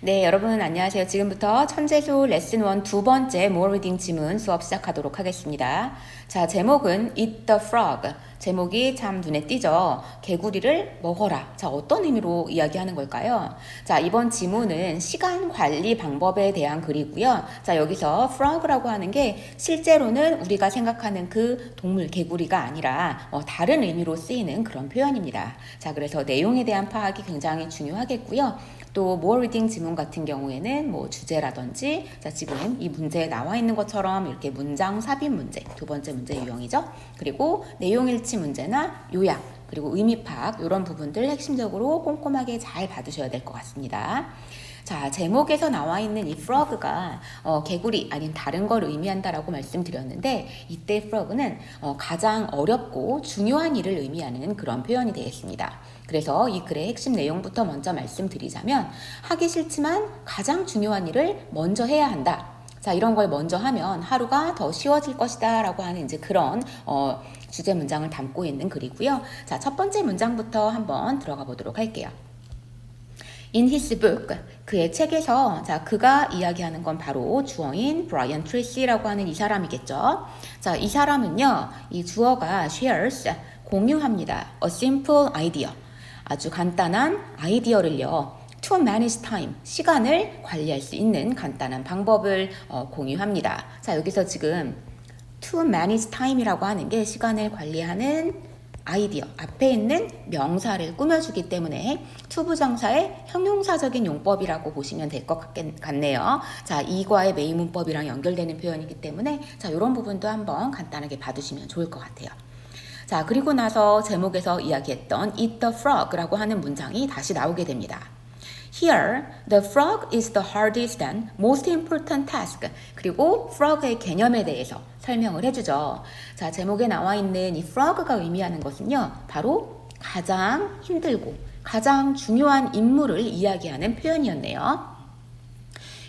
네, 여러분 안녕하세요. 지금부터 천재수 레슨 1 두 번째 more reading 지문 수업 시작하도록 하겠습니다. 자, 제목은 Eat the frog. 제목이 참 눈에 띄죠. 개구리를 먹어라. 자, 어떤 의미로 이야기하는 걸까요? 자, 이번 지문은 시간 관리 방법에 대한 글이고요. 자, 여기서 frog라고 하는 게 실제로는 우리가 생각하는 그 동물 개구리가 아니라 다른 의미로 쓰이는 그런 표현입니다. 자, 그래서 내용에 대한 파악이 굉장히 중요하겠고요. 또 more reading 지문 같은 경우에는 뭐 주제라든지 자 지금 이 문제에 나와 있는 것처럼 이렇게 문장 삽입 문제 두 번째 문제 유형이죠. 그리고 내용 일치 문제나 요약 그리고 의미 파악 이런 부분들 핵심적으로 꼼꼼하게 잘 봐두셔야 될 것 같습니다. 자, 제목에서 나와 있는 이 frog가 개구리 아닌 다른 걸 의미한다라고 말씀드렸는데 이때 frog는 가장 어렵고 중요한 일을 의미하는 그런 표현이 되겠습니다. 그래서 이 글의 핵심 내용부터 먼저 말씀드리자면 하기 싫지만 가장 중요한 일을 먼저 해야 한다. 자, 이런 걸 먼저 하면 하루가 더 쉬워질 것이다 라고 하는 이제 그런 주제 문장을 담고 있는 글이고요. 자, 첫 번째 문장부터 한번 들어가 보도록 할게요. In his book, 그의 책에서 자 그가 이야기하는 건 바로 주어인 브라이언 트레이시라고 하는 이 사람이겠죠. 자, 이 사람은요, 이 주어가 shares, 공유합니다. A simple idea, 아주 간단한 아이디어를요. To manage time, 시간을 관리할 수 있는 간단한 방법을 공유합니다. 자, 여기서 지금 to manage time이라고 하는 게 시간을 관리하는 아이디어 앞에 있는 명사를 꾸며주기 때문에 투부정사의 형용사적인 용법이라고 보시면 될 것 같네요. 자, 이과의 메인 문법이랑 연결되는 표현이기 때문에 자, 이런 부분도 한번 간단하게 봐두시면 좋을 것 같아요. 자, 그리고 나서 제목에서 이야기했던 Eat the frog라고 하는 문장이 다시 나오게 됩니다. Here, the frog is the hardest and most important task. 그리고 frog의 개념에 대해서 설명을 해주죠. 자, 제목에 나와 있는 이 frog가 의미하는 것은요, 바로 가장 힘들고 가장 중요한 임무를 이야기하는 표현이었네요.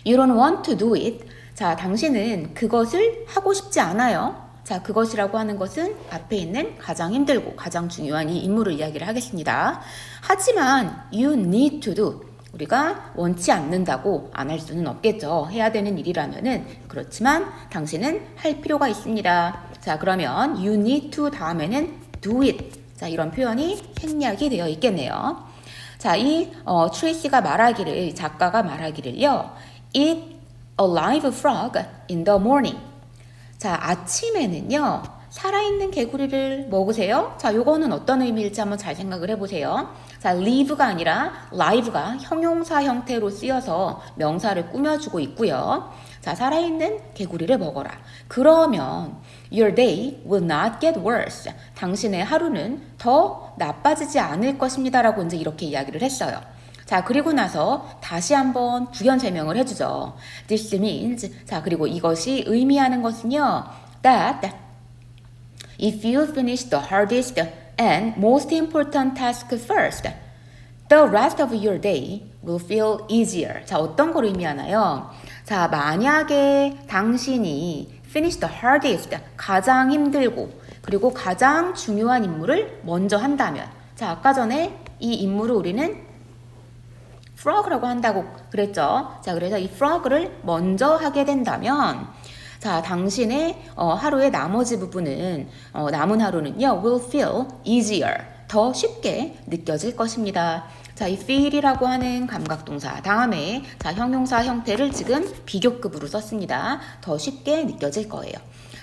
You don't want to do it. 자, 당신은 그것을 하고 싶지 않아요. 자, 그것이라고 하는 것은 앞에 있는 가장 힘들고 가장 중요한 이 임무를 이야기를 하겠습니다. 하지만 you need to do. 우리가 원치 않는다고 안 할 수는 없겠죠. 해야 되는 일이라면은. 그렇지만 당신은 할 필요가 있습니다. 자, 그러면 you need to 다음에는 do it. 자, 이런 표현이 생략이 되어 있겠네요. 자, 이 트레이시가 말하기를, 작가가 말하기를요. Eat a live frog in the morning. 자, 아침에는요, 살아있는 개구리를 먹으세요. 자, 요거는 어떤 의미일지 한번 잘 생각을 해보세요. 자, live가 아니라 live가 형용사 형태로 쓰여서 명사를 꾸며주고 있고요. 자, 살아있는 개구리를 먹어라. 그러면 your day will not get worse. 당신의 하루는 더 나빠지지 않을 것입니다. 라고 이제 이렇게 이야기를 했어요. 자, 그리고 나서 다시 한번 부연 설명을 해주죠. This means, 자, 그리고 이것이 의미하는 것은요, that if you finish the hardest and most important task first, the rest of your day will feel easier. 자, 어떤 걸 의미하나요? 자, 만약에 당신이 finish the hardest, 가장 힘들고 그리고 가장 중요한 임무를 먼저 한다면, 자, 아까 전에 이 임무를 우리는 frog라고 한다고 그랬죠. 자, 그래서 이 frog를 먼저 하게 된다면 자, 당신의 하루의 나머지 부분은 남은 하루는요 will feel easier, 더 쉽게 느껴질 것입니다. 자, 이 feel이라고 하는 감각동사 다음에 자, 형용사 형태를 지금 비교급으로 썼습니다. 더 쉽게 느껴질 거예요.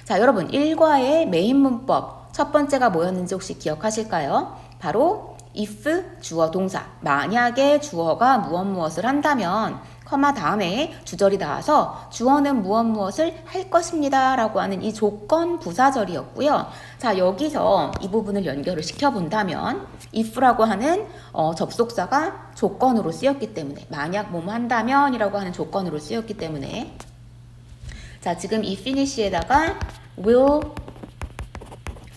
자, 여러분 일과의 메인 문법 첫 번째가 뭐였는지 혹시 기억하실까요? 바로 if 주어 동사, 만약에 주어가 무엇을 한다면 커마 다음에 주절이 나와서 주어는 무엇을 할 것입니다 라고 하는 이 조건 부사절이었고요. 자, 여기서 이 부분을 연결을 시켜본다면 if라고 하는 접속사가 조건으로 쓰였기 때문에 만약 뭐뭐 한다면 이라고 하는 조건으로 쓰였기 때문에 자, 지금 이 finish에다가 will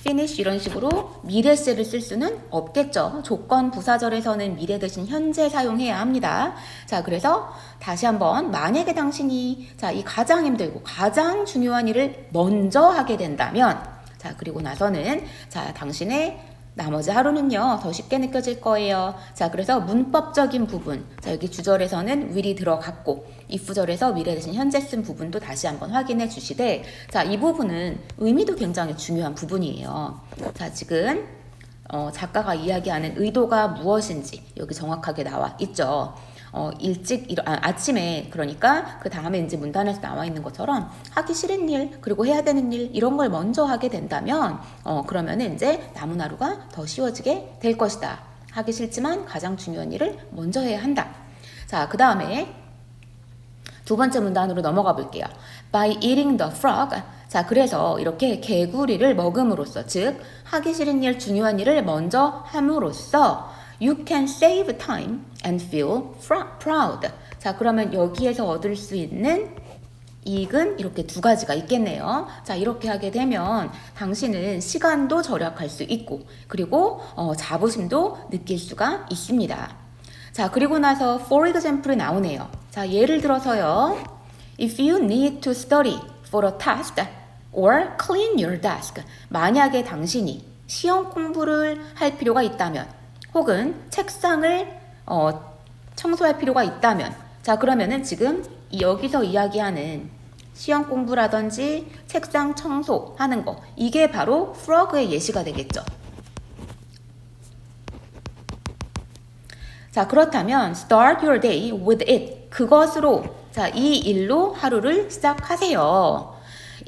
finish 이런 식으로 미래세를 쓸 수는 없겠죠. 조건 부사절에서는 미래 대신 현재 사용해야 합니다. 자, 그래서 다시 한번 만약에 당신이 자, 이 가장 힘들고 가장 중요한 일을 먼저 하게 된다면 자, 그리고 나서는 자, 당신의 나머지 하루는요, 더 쉽게 느껴질 거예요. 자, 그래서 문법적인 부분. 자, 여기 주절에서는 will이 들어갔고, if절에서 미래 대신 현재 쓴 부분도 다시 한번 확인해 주시되, 자, 이 부분은 의미도 굉장히 중요한 부분이에요. 자, 지금, 작가가 이야기하는 의도가 무엇인지 여기 정확하게 나와 있죠. 아침에, 그러니까 그 다음에 이제 문단에서 나와 있는 것처럼 하기 싫은 일, 그리고 해야 되는 일, 이런 걸 먼저 하게 된다면, 그러면은 이제 남은 하루가 더 쉬워지게 될 것이다. 하기 싫지만 가장 중요한 일을 먼저 해야 한다. 자, 그 다음에 두 번째 문단으로 넘어가 볼게요. By eating the frog. 자, 그래서 이렇게 개구리를 먹음으로써, 즉, 하기 싫은 일, 중요한 일을 먼저 함으로써 You can save time and feel proud. 자, 그러면 여기에서 얻을 수 있는 이익은 이렇게 두 가지가 있겠네요. 자, 이렇게 하게 되면 당신은 시간도 절약할 수 있고, 그리고 자부심도 느낄 수가 있습니다. 자, 그리고 나서 for example이 나오네요. 자, 예를 들어서요. If you need to study for a test or clean your desk. 만약에 당신이 시험 공부를 할 필요가 있다면, 혹은 책상을 청소할 필요가 있다면, 자, 그러면은 지금 여기서 이야기하는 시험 공부라든지 책상 청소하는 거, 이게 바로 frog의 예시가 되겠죠. 자, 그렇다면 start your day with it. 그것으로, 자, 이 일로 하루를 시작하세요.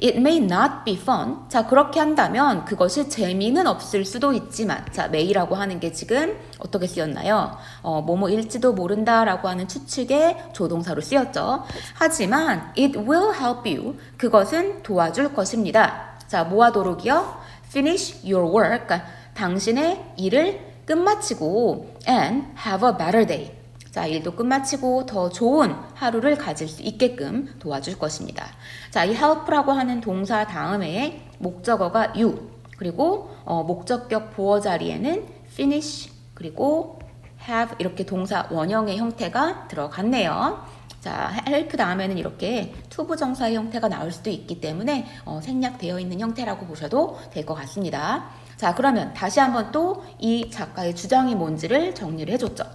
It may not be fun. 자, 그렇게 한다면 그것이 재미는 없을 수도 있지만, 자, may라고 하는 게 지금 어떻게 쓰였나요? 뭐뭐일지도 모른다라고 하는 추측의 조동사로 쓰였죠. 하지만 it will help you. 그것은 도와줄 것입니다. 자, 뭐하도록이요? Finish your work. 당신의 일을 끝마치고 and have a better day. 자, 일도 끝마치고 더 좋은 하루를 가질 수 있게끔 도와줄 것입니다. 자, 이 help라고 하는 동사 다음에 목적어가 you, 그리고 목적격 보어 자리에는 finish, 그리고 have 이렇게 동사 원형의 형태가 들어갔네요. 자, help 다음에는 이렇게 투부정사의 형태가 나올 수도 있기 때문에 생략되어 있는 형태라고 보셔도 될 것 같습니다. 자, 그러면 다시 한번 또 이 작가의 주장이 뭔지를 정리를 해줬죠.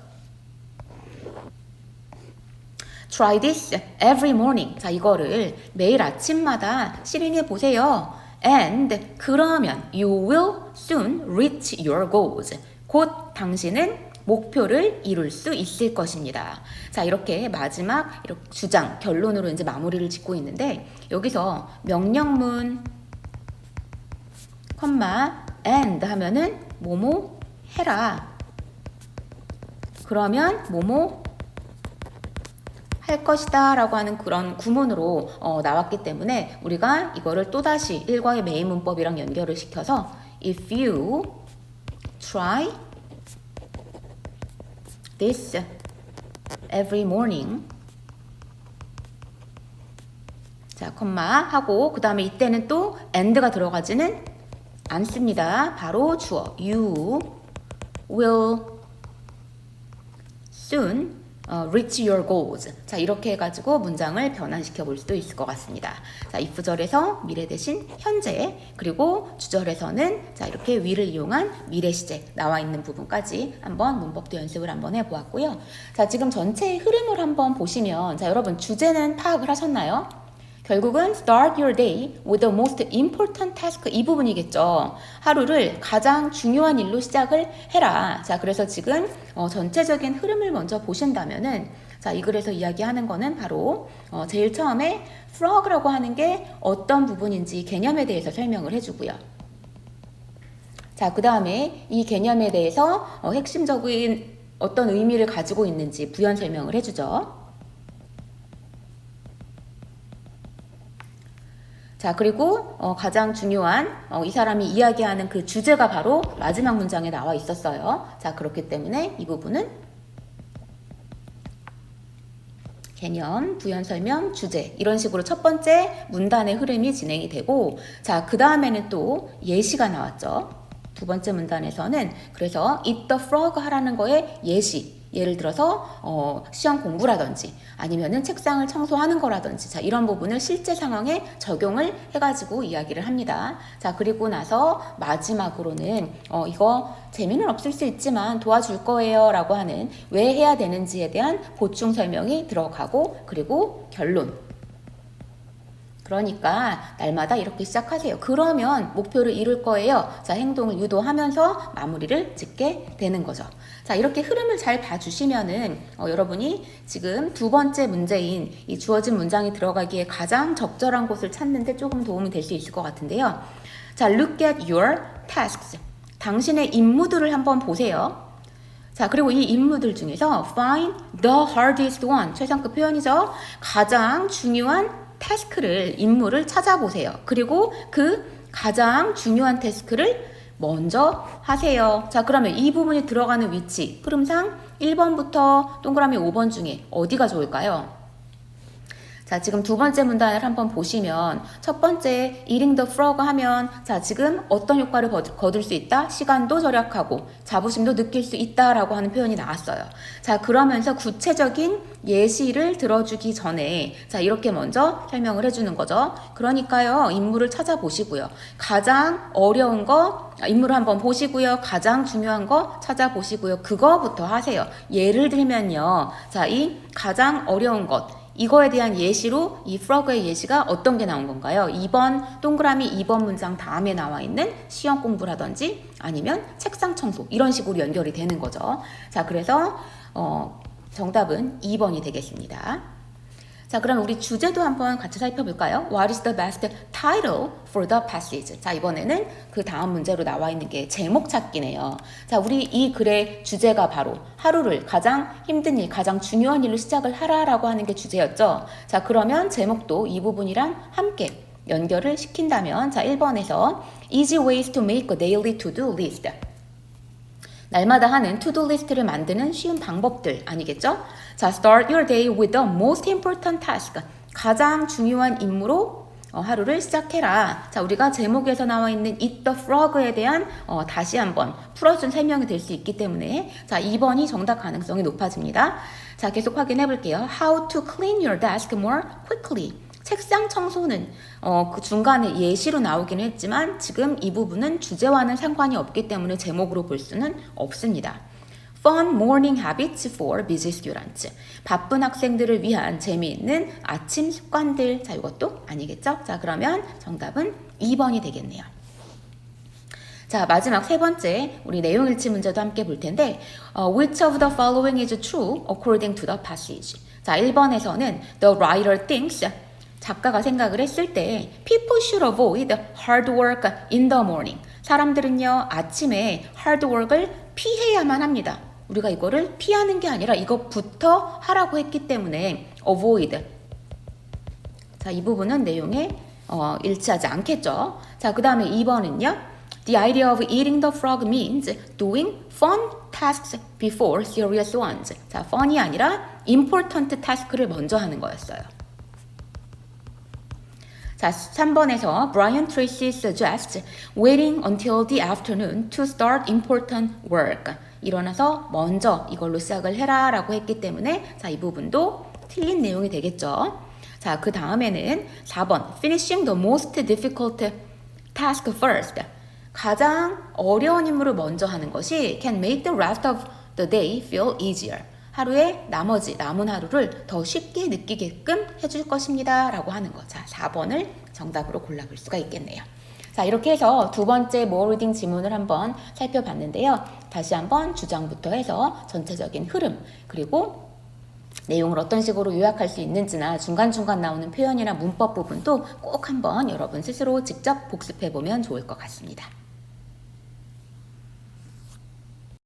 Try this every morning. 자, 이거를 매일 아침마다 실행해 보세요. And 그러면 you will soon reach your goals. 곧 당신은 목표를 이룰 수 있을 것입니다. 자, 이렇게 마지막 이렇게 주장, 결론으로 이제 마무리를 짓고 있는데, 여기서 명령문, 컴마, and 하면은 뭐뭐 해라. 그러면 뭐뭐 할 것이다 라고 하는 그런 구문으로 나왔기 때문에 우리가 이거를 또다시 일과의 메인 문법이랑 연결을 시켜서 If you try this every morning, 자, 컴마 하고 그 다음에 이때는 또 and가 들어가지는 않습니다. 바로 주어 You will soon reach your goals. 자, 이렇게 해가지고 문장을 변환시켜 볼 수도 있을 것 같습니다. 자, if절에서 미래 대신 현재, 그리고 주절에서는 자, 이렇게 will을 이용한 미래 시제 나와 있는 부분까지 한번 문법도 연습을 한번 해보았고요. 자, 지금 전체의 흐름을 한번 보시면, 자, 여러분 주제는 파악을 하셨나요? 결국은 start your day with the most important task, 이 부분이겠죠. 하루를 가장 중요한 일로 시작을 해라. 자, 그래서 지금 전체적인 흐름을 먼저 보신다면은, 자, 이 글에서 이야기하는 거는 바로 제일 처음에 frog라고 하는 게 어떤 부분인지 개념에 대해서 설명을 해주고요. 자, 그 다음에 이 개념에 대해서 핵심적인 어떤 의미를 가지고 있는지 부연 설명을 해주죠. 자, 그리고 가장 중요한 이 사람이 이야기하는 그 주제가 바로 마지막 문장에 나와 있었어요. 자, 그렇기 때문에 이 부분은 개념, 부연 설명, 주제, 이런 식으로 첫 번째 문단의 흐름이 진행이 되고, 자, 그 다음에는 또 예시가 나왔죠. 두 번째 문단에서는 그래서 eat the frog 하라는 거에 예시, 예를 들어서 시험 공부라든지 아니면은 책상을 청소하는 거라든지 자 이런 부분을 실제 상황에 적용을 해가지고 이야기를 합니다. 자 그리고 나서 마지막으로는 이거 재미는 없을 수 있지만 도와줄 거예요 라고 하는 왜 해야 되는지에 대한 보충 설명이 들어가고 그리고 결론. 그러니까 날마다 이렇게 시작하세요. 그러면 목표를 이룰 거예요. 자, 행동을 유도하면서 마무리를 짓게 되는 거죠. 자, 이렇게 흐름을 잘 봐주시면은 여러분이 지금 두 번째 문제인 이 주어진 문장이 들어가기에 가장 적절한 곳을 찾는데 조금 도움이 될 수 있을 것 같은데요. 자, look at your tasks. 당신의 임무들을 한번 보세요. 자, 그리고 이 임무들 중에서 find the hardest one. 최상급 표현이죠. 가장 중요한 태스크를, 임무를 찾아보세요. 그리고 그 가장 중요한 태스크를 먼저 하세요. 자, 그러면 이 부분이 들어가는 위치, 흐름상 1번부터 동그라미 5번 중에 어디가 좋을까요? 자, 지금 두 번째 문단을 한번 보시면 첫 번째 eating the frog 하면 자, 지금 어떤 효과를 거둘 수 있다? 시간도 절약하고 자부심도 느낄 수 있다라고 하는 표현이 나왔어요. 자, 그러면서 구체적인 예시를 들어주기 전에 자, 이렇게 먼저 설명을 해주는 거죠. 그러니까요, 인물을 찾아보시고요. 가장 어려운 거 인물을 한번 보시고요. 가장 중요한 거 찾아보시고요. 그거부터 하세요. 예를 들면요. 자, 이 가장 어려운 것 이거에 대한 예시로 이 frog의 예시가 어떤 게 나온 건가요? 2번 동그라미 2번 문장 다음에 나와 있는 시험 공부라든지 아니면 책상 청소 이런 식으로 연결이 되는 거죠. 자, 그래서 정답은 2번이 되겠습니다. 자, 그럼 우리 주제도 한번 같이 살펴볼까요? What is the best title for the passage? 자, 이번에는 그 다음 문제로 나와 있는 게 제목 찾기네요. 자, 우리 이 글의 주제가 바로 하루를 가장 힘든 일, 가장 중요한 일로 시작을 하라라고 하는 게 주제였죠. 자, 그러면 제목도 이 부분이랑 함께 연결을 시킨다면 자, 1번에서 Easy ways to make a daily to-do list. 날마다 하는 to-do 리스트를 만드는 쉬운 방법들 아니겠죠? 자, start your day with the most important task. 가장 중요한 임무로 하루를 시작해라. 자, 우리가 제목에서 나와 있는 eat the frog에 대한 다시 한번 풀어준 설명이 될 수 있기 때문에 자, 2번이 정답 가능성이 높아집니다. 자, 계속 확인해 볼게요. How to clean your desk more quickly. 책상 청소는 그 중간에 예시로 나오기는 했지만 지금 이 부분은 주제와는 상관이 없기 때문에 제목으로 볼 수는 없습니다. Fun morning habits for busy students. 바쁜 학생들을 위한 재미있는 아침 습관들. 자, 이것도 아니겠죠? 자, 그러면 정답은 2번이 되겠네요. 자, 마지막 세 번째 우리 내용 일치 문제도 함께 볼 텐데 Which of the following is true according to the passage? 자, 1번에서는 The writer thinks 작가가 생각을 했을 때 people should avoid hard work in the morning. 사람들은요 아침에 hard work을 피해야만 합니다. 우리가 이거를 피하는 게 아니라 이것부터 하라고 했기 때문에 avoid. 자, 이 부분은 내용에 일치하지 않겠죠. 자, 그 다음에 2번은요. The idea of eating the frog means doing fun tasks before serious ones. 자, fun이 아니라 important task를 먼저 하는 거였어요. 자, 3번에서 Brian Tracy suggests waiting until the afternoon to start important work. 일어나서 먼저 이걸로 시작을 해라 라고 했기 때문에 자, 이 부분도 틀린 내용이 되겠죠. 자, 그 다음에는 4번 Finishing the most difficult task first. 가장 어려운 임무를 먼저 하는 것이 can make the rest of the day feel easier. 하루의 남은 하루를 더 쉽게 느끼게끔 해줄 것입니다 라고 하는 거. 자, 4번을 정답으로 골라볼 수가 있겠네요. 자, 이렇게 해서 두 번째 more reading 지문을 한번 살펴봤는데요. 다시 한번 주장부터 해서 전체적인 흐름 그리고 내용을 어떤 식으로 요약할 수 있는지나 중간중간 나오는 표현이나 문법 부분도 꼭 한번 여러분 스스로 직접 복습해 보면 좋을 것 같습니다.